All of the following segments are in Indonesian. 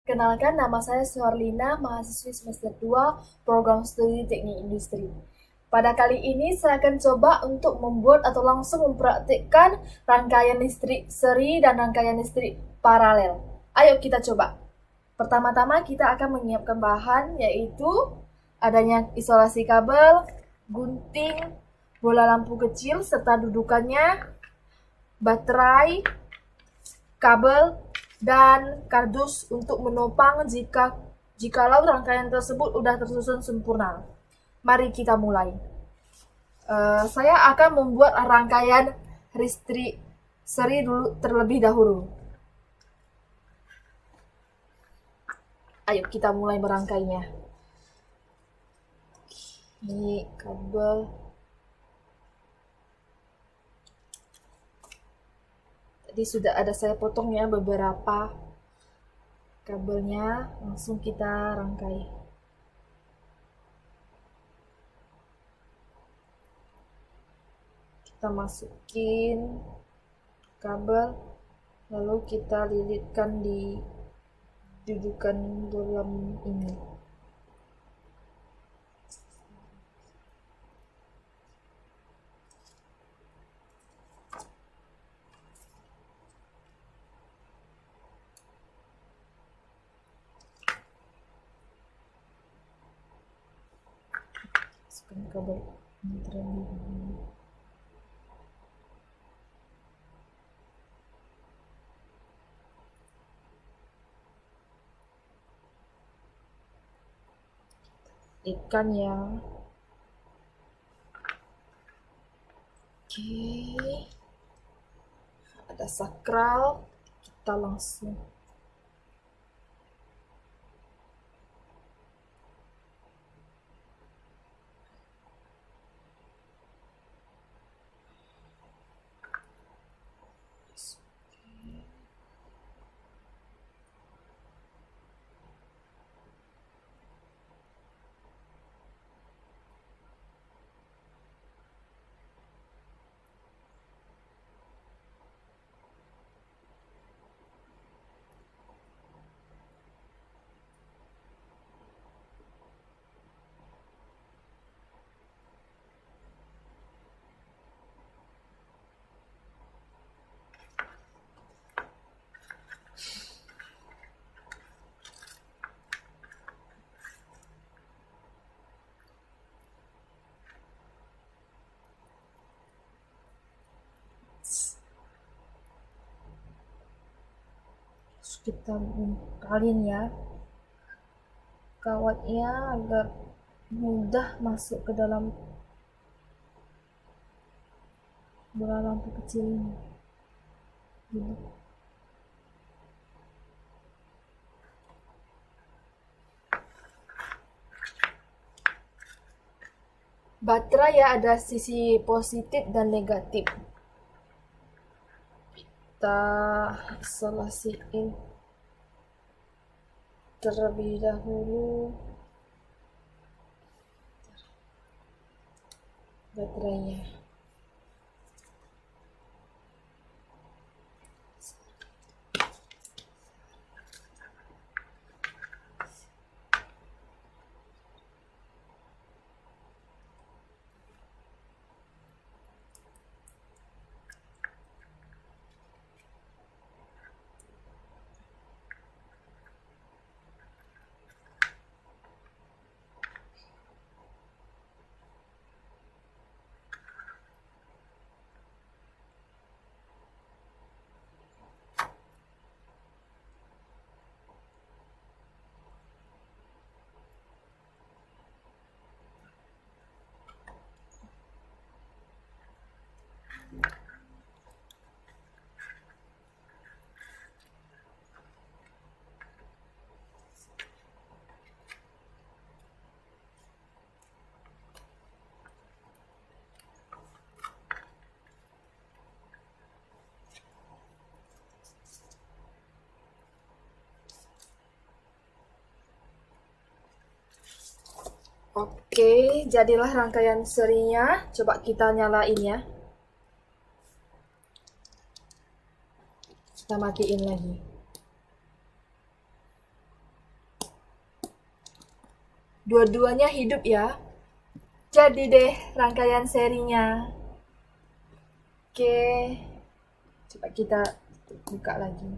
Kenalkan, nama saya Suharlina, mahasiswi semester 2, program studi teknik industri. Pada kali ini saya akan coba untuk membuat atau langsung mempraktikkan rangkaian listrik seri dan rangkaian listrik paralel. Ayo kita coba. Pertama-tama kita akan menyiapkan bahan, yaitu adanya isolasi kabel, gunting, bola lampu kecil serta dudukannya, baterai, kabel, dan kardus untuk menopang jikalau rangkaian tersebut sudah tersusun sempurna. Mari kita mulai. Saya akan membuat rangkaian listrik seri dulu terlebih dahulu. Ayo kita mulai merangkainya. Ini kabel. Tadi sudah ada saya potong ya beberapa kabelnya, langsung kita rangkai. Kita masukin kabel, lalu kita lilitkan di dudukan bolam ini. Masukkan kabel ini terlebih dahulu. Ikan ya. Oke. Ada sakral, kita langsung kita bungkalin ya kawatnya agar mudah masuk ke dalam bola lampu kecil ini. Baterai ya, ada sisi positif dan negatif. Kita isolasiin terlebih dahulu baterainya. Oke, jadilah rangkaian serinya. Coba kita nyalain ya. Kita matiin lagi. Dua-duanya hidup ya. Jadi deh rangkaian serinya. Oke, coba kita buka lagi.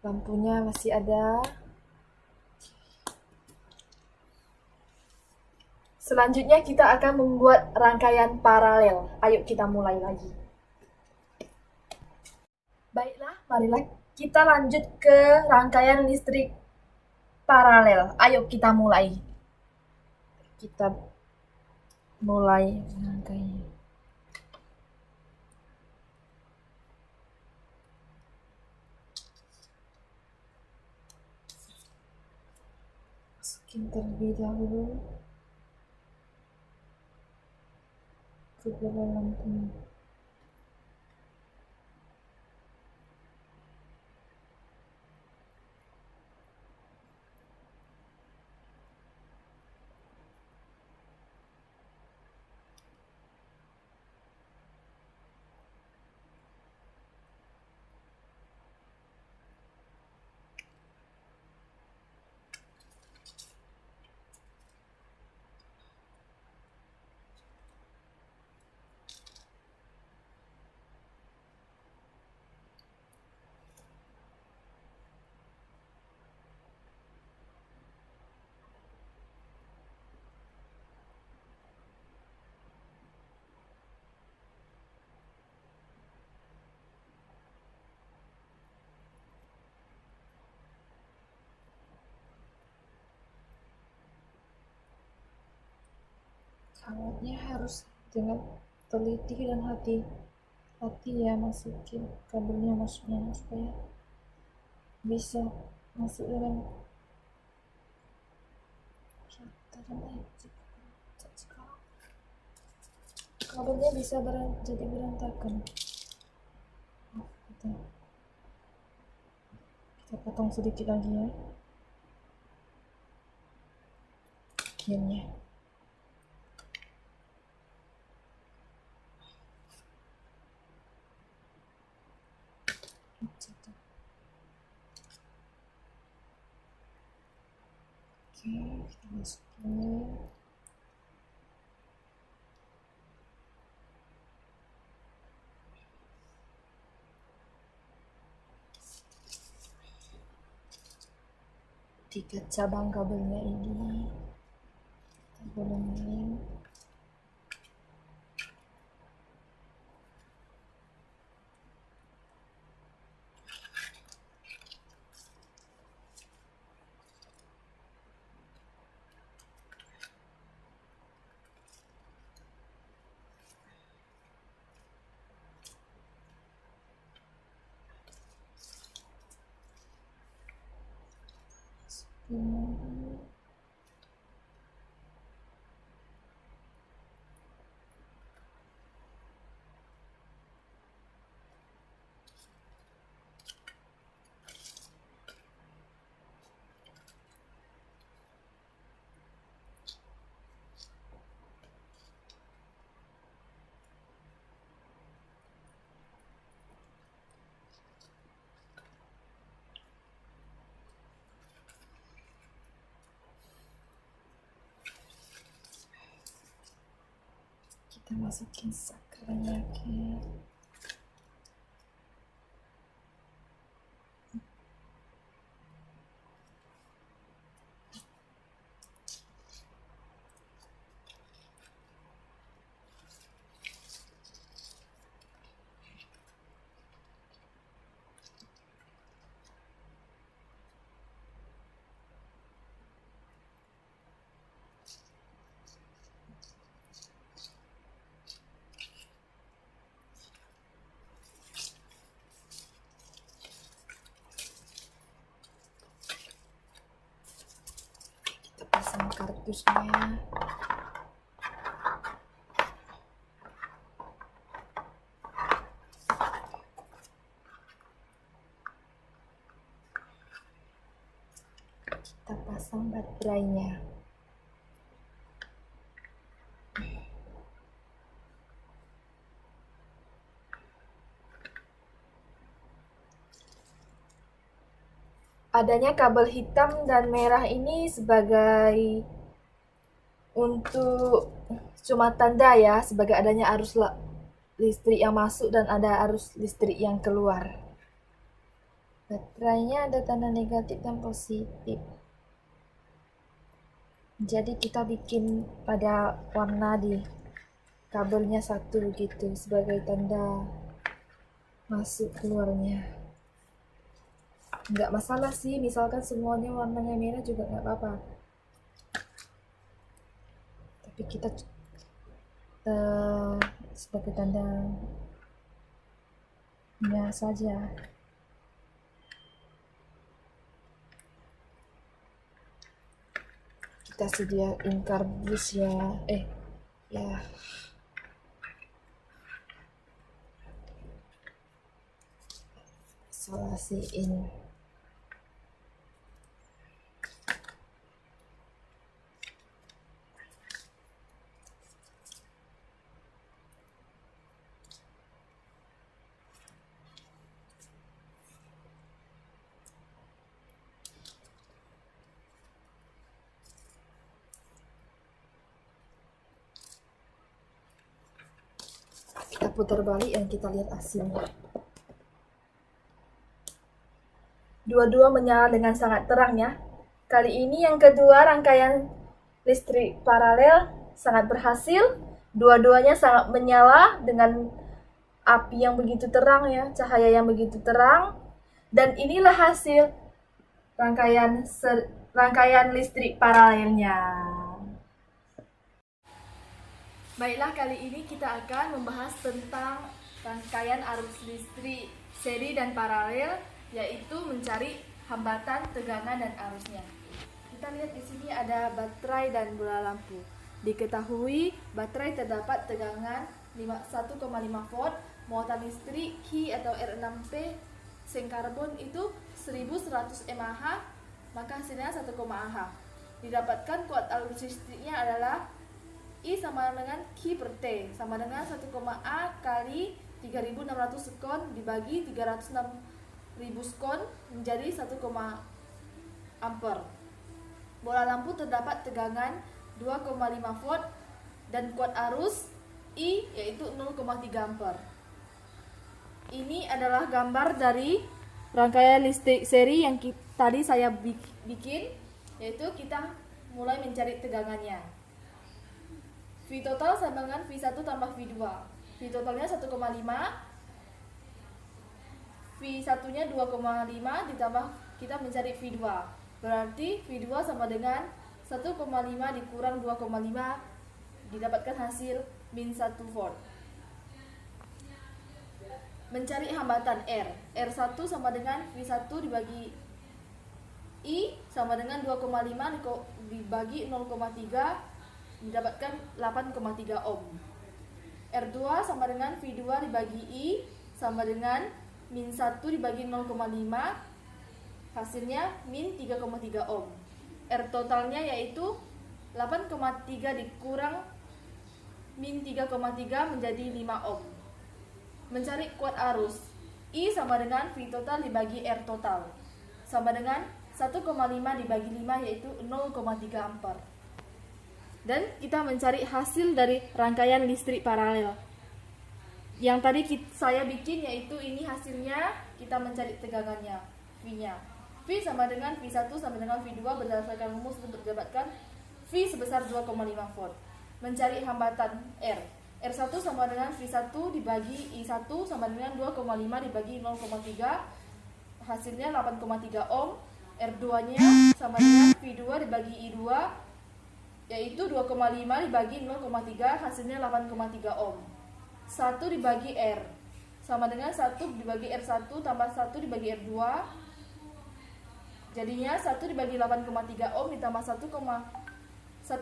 Lampunya masih ada. Selanjutnya kita akan membuat rangkaian paralel. Ayo kita mulai lagi. Baiklah, marilah kita lanjut ke rangkaian listrik paralel. Ayo kita mulai. Kita mulai rangkaian. Masukin terlebih dahulu ke dalam lampunya. Kawatnya harus dengan teliti dan hati-hati ya, masukin kabelnya masuknya supaya bisa masuk dalam kabelnya bisa jadi berantakan. Kita potong sedikit lagi ya bagiannya. Oke, kita masukin. Tiga cabang kabelnya ini kita bolongin. Kita masukin sakran lagi. Kita pasang kardusnya. Kita pasang baterainya. Adanya kabel hitam dan merah ini sebagai untuk cuma tanda ya sebagai adanya arus listrik yang masuk dan ada arus listrik yang keluar. Baterainya ada tanda negatif dan positif. Jadi kita bikin pada warna di kabelnya satu gitu sebagai tanda masuk keluarnya. Nggak masalah sih, misalkan semuanya warnanya merah juga nggak apa-apa. Tapi kita sebagai tandanya saja. Kita sediain kardus ya. Ya. Isolasiin. Kita putar balik dan kita lihat hasilnya. Dua-dua menyala dengan sangat terang ya. Kali ini yang kedua rangkaian listrik paralel sangat berhasil. Dua-duanya sangat menyala dengan api yang begitu terang ya, cahaya yang begitu terang. Dan inilah hasil rangkaian listrik paralelnya. Baiklah, kali ini kita akan membahas tentang rangkaian arus listrik seri dan paralel, yaitu mencari hambatan, tegangan, dan arusnya. Kita lihat di sini ada baterai dan bola lampu. Diketahui baterai terdapat tegangan 1,5 volt, muatan listrik Ki atau R6P seng karbon itu 1100 mAh, maka hasilnya 1, Ah. Didapatkan kuat arus listriknya adalah I sama dengan Q per T sama dengan 1, A kali 3600 skon dibagi 306.000 skon menjadi 1, ampere. Bola lampu terdapat tegangan 2,5 volt dan kuat arus I yaitu 0,3 ampere. Ini adalah gambar dari rangkaian listrik seri yang tadi saya bikin, yaitu kita mulai mencari tegangannya. V total sama dengan V1 tambah V2. V totalnya 1,5, V1 nya 2,5 ditambah kita mencari V2. Berarti V2 sama dengan 1,5 dikurang 2,5 didapatkan hasil min 1 volt. Mencari hambatan R. R1 sama dengan V1 dibagi I sama dengan 2,5 dibagi 0,3 didapatkan 8,3 ohm. R2 sama dengan V2 dibagi I sama dengan min 1 dibagi 0,5 hasilnya min 3,3 ohm. R totalnya yaitu 8,3 dikurang min 3,3 menjadi 5 ohm. Mencari kuat arus. I sama dengan V total dibagi R total sama dengan 1,5 dibagi 5 yaitu 0,3 ampere. Dan kita mencari hasil dari rangkaian listrik paralel. Yang tadi saya bikin yaitu ini hasilnya, kita mencari tegangannya, V-nya. V sama dengan V1 sama dengan V2 berdasarkan rumus untuk mendapatkan V sebesar 2,5 volt. Mencari hambatan R. R1 sama dengan V1 dibagi I1 sama dengan 2,5 dibagi 0,3 hasilnya 8,3 ohm. R2-nya sama dengan V2 dibagi I2 yaitu 2,5 dibagi 0,3 hasilnya 8,3 ohm. 1 dibagi R sama dengan 1 dibagi R1 tambah 1 dibagi R2 jadinya 1 dibagi 8,3 ohm ditambah 1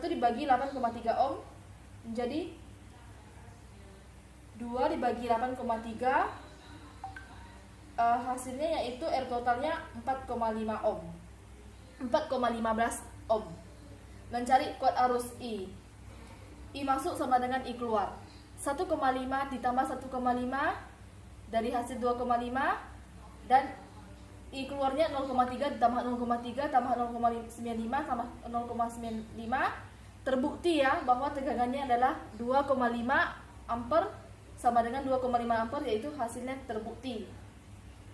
dibagi 8,3 ohm menjadi 2 dibagi 8,3 hasilnya yaitu R totalnya 4,5 ohm 4,15 ohm. Mencari kuat arus I. I masuk sama dengan I keluar. 1,5 ditambah 1,5 dari hasil 2,5 dan I keluarnya 0,3 ditambah 0,3 tambah 0,95 tambah 0,95 terbukti ya bahwa tegangannya adalah 2,5 ampere sama dengan 2,5 ampere, yaitu hasilnya terbukti.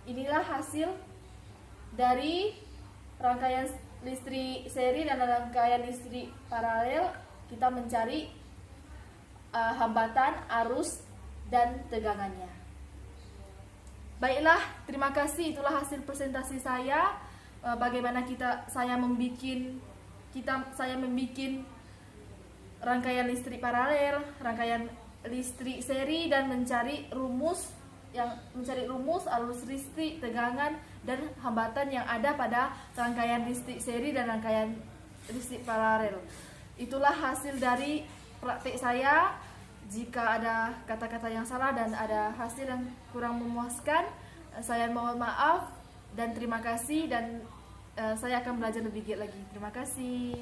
Inilah hasil dari rangkaian listrik seri dan rangkaian listrik paralel. Kita mencari hambatan, arus, dan tegangannya. Baiklah, terima kasih. Itulah hasil presentasi saya. Bagaimana saya membuat rangkaian listrik paralel, rangkaian listrik seri, dan mencari rumus arus listrik, tegangan, dan hambatan yang ada pada rangkaian listrik seri dan rangkaian listrik paralel. Itulah hasil dari praktik saya. Jika ada kata-kata yang salah dan ada hasil yang kurang memuaskan, saya mohon maaf dan terima kasih, dan saya akan belajar lebih giat lagi. Terima kasih.